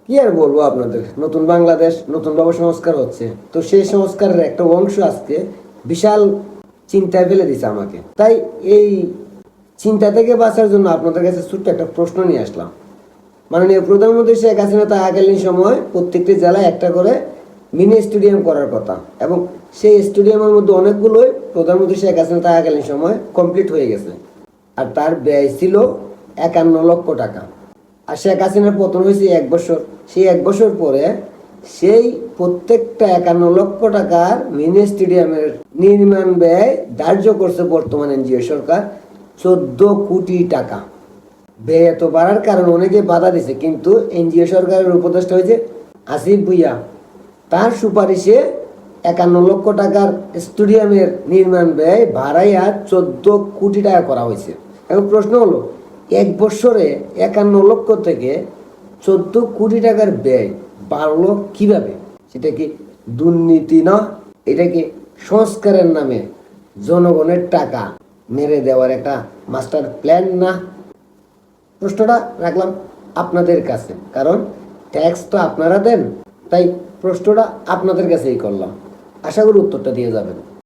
কি আর বলবো আপনাদের, নতুন বাংলাদেশ নতুনভাবে সংস্কার হচ্ছে, তো সেই সংস্কারের একটা অংশ আজকে বিশাল চিন্তায় ফেলে দিছে আমাকে। তাই এই চিন্তা থেকে বাঁচার জন্য আপনাদের কাছে ছোট্ট একটা প্রশ্ন নিয়ে আসলাম। মাননীয় প্রধানমন্ত্রী শেখ হাসিনা থাকাকালীন সময় প্রত্যেকটি জেলায় একটা করে মিনি স্টেডিয়াম করার কথা, এবং সেই স্টেডিয়ামের মধ্যে অনেকগুলোই প্রধানমন্ত্রী শেখ হাসিনা থাকাকালীন সময় কমপ্লিট হয়ে গেছে। আর তার ব্যয় ছিল 51 লক্ষ টাকা। আর শেখ হাসিনার পতন হয়েছে 1 বছর। সেই 1 বছর পরে সেই প্রত্যেকটা 51 লক্ষ টাকার মিনি স্টেডিয়ামের নির্মাণ ব্যয় ধার্য করছে বর্তমান এনজিও সরকার 14 কোটি টাকা। ব্যয় এত বাড়ার কারণে অনেকে বাধা দিছে, কিন্তু এনজিও সরকারের উপদেষ্টা হয়েছে আসিফ ভুইয়া। তার সুপারিশে 51 লক্ষ টাকার স্টেডিয়ামের নির্মাণ ব্যয় বাড়াইয়া 14 কোটি টাকা করা হয়েছে। এখন প্রশ্ন হলো, 1 বছরে 51 লক্ষ থেকে 14 কোটি টাকার ব্যয় বাড়লো কিভাবে? সেটা কি দুর্নীতি না? এটা কি সংস্কারের নামে জনগণের টাকা মেরে দেওয়ার একটা মাস্টার প্ল্যান না? প্রশ্নটা রাখলাম আপনাদের কাছে, কারণ ট্যাক্স তো আপনারা দেন, তাই প্রশ্নটা আপনাদের কাছেই করলাম। আশা করি উত্তরটা দিয়ে যাবেন।